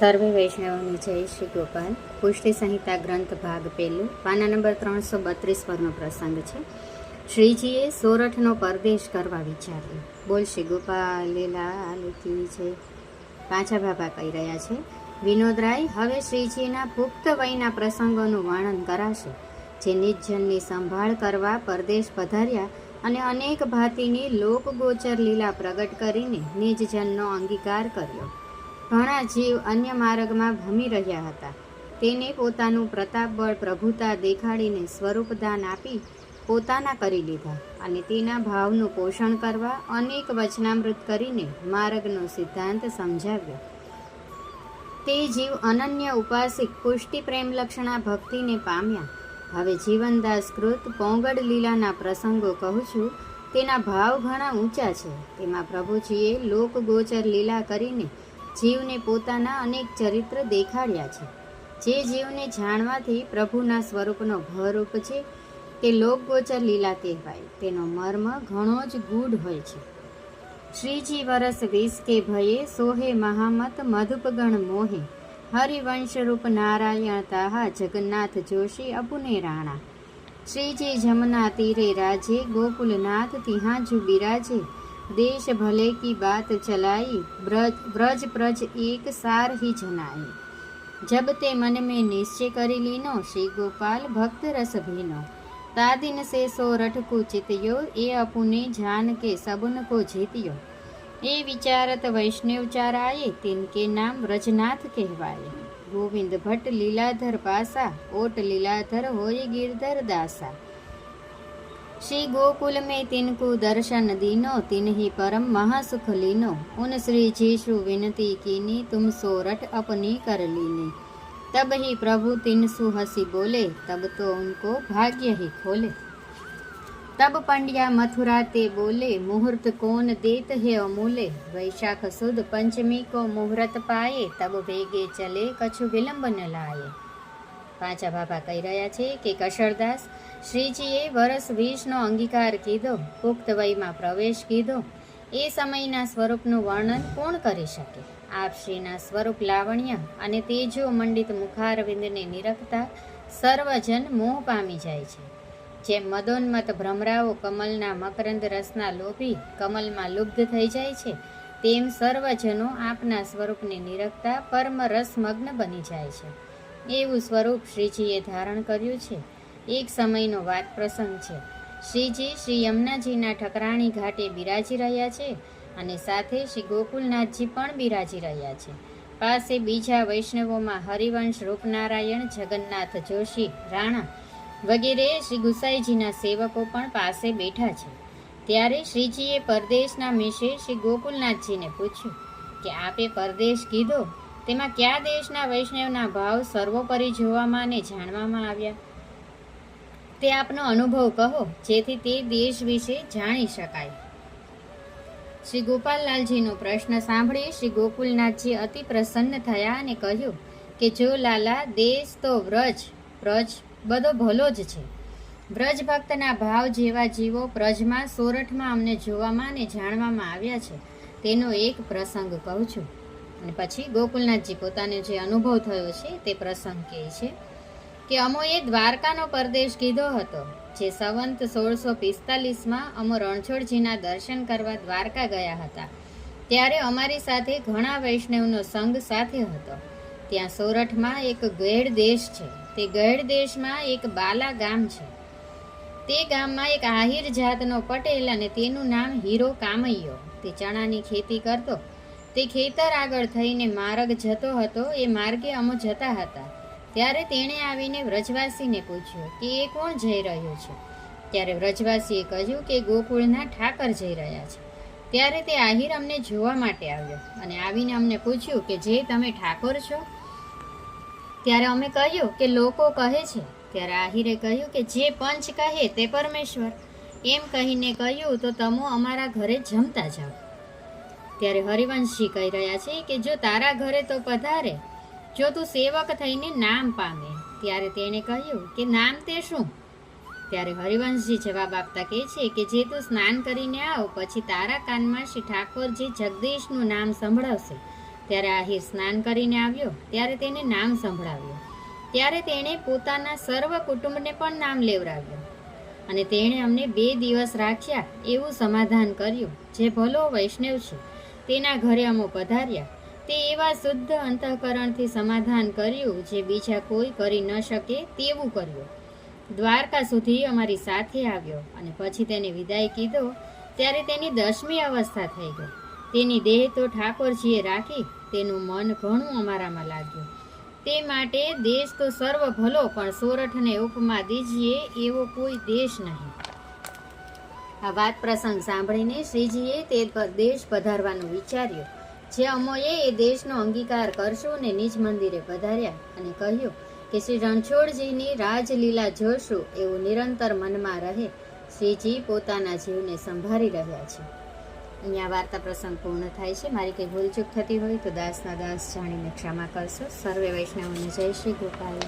સર્વે વૈષ્ણવોની જય શ્રી ગોપાલ. પુષ્ટિ સંહિતા ગ્રંથ ભાગ પહેલું, પાના નંબર 332 પરનો પ્રસંગ છે. શ્રીજીએ સોરઠનો પરદેશ કરવા વિચાર્યું. બોલ શ્રી ગોપાલ લીલા કી છે. પાછા બાબા કહી રહ્યા છે, વિનોદરાય, હવે શ્રીજીના પુખ્ત વયના પ્રસંગોનું વર્ણન કરાશે, જે નિજજનની સંભાળ કરવા પરદેશ પધાર્યા અને અનેક ભાતીની લોકગોચર લીલા પ્રગટ કરીને નિજજનનો અંગીકાર કર્યો. ઘણા જીવ અન્ય માર્ગમાં ભમી રહ્યા હતા. તેને પોતાનું પ્રતાપબળ પ્રભુતા દેખાડીને સ્વરૂપદાન આપી પોતાના કરી લીધા અને તેના ભાવનું પોષણ કરવા અનેક વચનામૃત કરીને માર્ગનો સિદ્ધાંત સમજાવ્યો. તે જીવ અનન્ય ઉપાસિક પુષ્ટિ પ્રેમલક્ષણા ભક્તિને પામ્યા. હવે જીવનદાસ કૃત પોંગડ લીલાના પ્રસંગો કહું છું. તેના ભાવ ઘણા ઊંચા છે. તેમાં પ્રભુજીએ લોકગોચર લીલા કરીને જીવને પોતાના અનેક ચરિત્ર દેખાડ્યા છે. જે જીવને જાણવાથી પ્રભુના સ્વરૂપનો ભર ઉપજે તે લોકગોચર લીલા કહેવાય. તેનો મર્મ ઘણો જ ગૂઢ હોય છે. શ્રીજી વરસ 20 કે ભયે સોહે મહામત મધુપગણ મોહે, હરિવંશ રૂપ નારાયણ તાહા જગન્નાથ જોશી અપુને રાણા. શ્રીજી જમના તીરે રાજે ગોકુલનાથ તિહાજુ બિરાજે, देश भले की बात चलाई ब्रज प्रज एक सार ही जनाई. जब ते मन में निश्चय करी लीनो, श्री गोपाल भक्त रस भीनो. तादिन से सोरठ को चितयो, ए अपुने जान के सबन को जीतियो. ए विचारत वैष्णव चाराये, तिनके नाम ब्रजनाथ कहवाये. गोविंद भट्ट लीलाधर पासा, ओट लीलाधर होय गिरधर दासा. श्री गोकुल में तिनको दर्शन दीनो, तिन्ही परम महासुख लीनो. उन श्री जीशु विनती कीनी, तुम सोरठ अपनी कर लीनी. तब ही प्रभु तिनसु हंसी बोले, तब तो उनको भाग्य ही खोले. तब पंड्या मथुरा ते बोले, मुहूर्त कौन देत है अमूले. वैशाख सुद पंचमी को मुहूर्त पाए, तब वेगे चले कछु विलंब न लाए. પાછા બાબા કહી રહ્યા છે કે કશરદાસ, શ્રીજીએ વર્ષ 20નો અંગીકાર કીધો, પુખ્ત વયમાં પ્રવેશ કીધો. એ સમયના સ્વરૂપનું વર્ણન કોણ કરી શકે? આપ શ્રીના સ્વરૂપ લાવણ્ય અને તેજો મંડિત મુખારવિંદને નિરખતા સર્વજન મોહ પામી જાય છે. જેમ મદોન્મત ભ્રમરાઓ કમલના મકરંદ રસના લોભી કમલમાં લુબ્ધ થઈ જાય છે, તેમ સર્વજનો આપના સ્વરૂપને નિરખતા પરમ રસમગ્ન બની જાય છે. એવું સ્વરૂપ શ્રીજીએ ધારણ કર્યું છે. એક સમયનો વાત પ્રસંગ છે. શ્રીજી શ્રી યમુનાજીના ઠકરાણી ઘાટે બિરાજી રહ્યા છે અને સાથે શ્રી ગોકુલનાથજી પણ બિરાજી રહ્યા છે. પાસે બીજા વૈષ્ણવોમાં હરિવંશ રૂપનારાયણ, જગન્નાથ જોશી, રાણા વગેરે શ્રી ગુસાઈજીના સેવકો પણ પાસે બેઠા છે. ત્યારે શ્રીજીએ પરદેશના મેષે શ્રી ગોકુલનાથજીને પૂછ્યું કે આપે પરદેશ કીધો, તેમાં કયા દેશના વૈષ્ણવના ભાવ સર્વોપરી જોવામાં અને જાણવામાં આવ્યા? તે આપનો અનુભવ કહો, જેથી તે દેશ વિશે જાણી શકાય. શ્રી ગોપાલલાલજીનો પ્રશ્ન સાંભળી શ્રી ગોકુલનાથજી અતિ પ્રસન્ન થયા અને કહ્યું કે જો લાલા, દેશ તો વ્રજ બધો ભલો જ છે. વ્રજ ભક્તના ભાવ જેવા જીવો પ્રજમાં સોરઠમાં અમને જોવામાં અને જાણવામાં આવ્યા છે. તેનો એક પ્રસંગ કહું છું. અને પછી ગોકુલનાથજી પોતાને જે અનુભવ થયો છે તે પ્રસંગ કહે છે કે અમોએ દ્વારકાનો પરદેશ કીધો હતો. જે સંવંત 1645માં અમો રણછોડજીના દર્શન કરવા દ્વારકા ગયા હતા, ત્યારે અમારી સાથે ઘણા વૈષ્ણવનો સંગ સાથે હતો. ત્યાં સોરઠમાં એક ગૈડ દેશ છે. તે ગૈડ દેશમાં એક બાલા ગામ છે. તે ગામમાં એક આહિર જાતનો પટેલ અને તેનું નામ હીરો કામૈયો. તે ચણાની ખેતી કરતો. તે ખેતર આગળ થઈને માર્ગ જતો હતો. એ માર્ગે અમો જતા હતા. ત્યારે તેણે આવીને વ્રજવાસીને પૂછ્યું કે એ કોણ જઈ રહ્યો છે? ત્યારે વ્રજવાસીએ કહ્યું કે ગોકુળના ઠાકર જઈ રહ્યા છે. ત્યારે તે આહિર અમને જોવા માટે આવ્યો અને આવીને અમને પૂછ્યું કે જે તમે ઠાકોર છો? ત્યારે અમે કહ્યું કે લોકો કહે છે. ત્યારે આહિરે કહ્યું કે જે પંચ કહે તે પરમેશ્વર. એમ કહીને કહ્યું તો તમો અમારા ઘરે જમતા જાઓ. ત્યારે હરિવંશજી કહી રહ્યા છે કે જો તારા ઘરે તો પધારે, જો તું સેવક થઈને નામ પામે. ત્યારે તેણે કહ્યું કે નામ તે શું? ત્યારે હરિવંશજી જવાબ આપતા કહે છે કે જે તું સ્નાન કરીને આવ, પછી તારા કાનમાં શ્રી ઠાકોરજી જગદીશનું નામ સંભળાવશે ત્યારે આહિર સ્નાન કરીને આવ્યો ત્યારે તેને નામ સંભળાવ્યું. ત્યારે તેણે પોતાના સર્વ કુટુંબને પણ નામ લેવડાવ્યું અને તેણે અમને 2 દિવસ રાખ્યા એવું સમાધાન કર્યું. જે ભલો વૈષ્ણવ છે તેના ઘરે અમો પધાર્યા. તે એવા શુદ્ધ અંતઃકરણથી સમાધાન કર્યું જે બીજા કોઈ કરી ન શકે તેવું કર્યું. દ્વારકા સુધી અમારી સાથે આવ્યો અને પછી તેને વિદાય કીધો ત્યારે તેની 10મી અવસ્થા થઈ ગઈ. તેની દેહ તો ઠાકોરજીએ રાખી, તેનું મન ઘણું અમારામાં લાગ્યું. તે માટે દેશ તો સર્વ ભલો, પણ સોરઠને ઉપમા દીજીએ એવો કોઈ દેશ નહીં. આ વાત પ્રસંગ સાંભળીને શ્રીજીએ તે દેશ પધારવાનું વિચાર્યું. જે અમોએ એ દેશનો અંગીકાર કરશું ને નિજ મંદિરે પધાર્યા અને કહ્યું કે શ્રી રણછોડજીની રાજલીલા જોશું એવું નિરંતર મનમાં રહે. શ્રીજી પોતાના જીવને સંભાળી રહ્યા છે. અહીંયા વાર્તા પ્રસંગ પૂર્ણ થાય છે. મારી કંઈ ભૂલચૂક થતી હોય તો દાસના દાસ જાણીને ક્ષમા કરશો. સર્વે વૈષ્ણવને જય શ્રી ગોપાલ.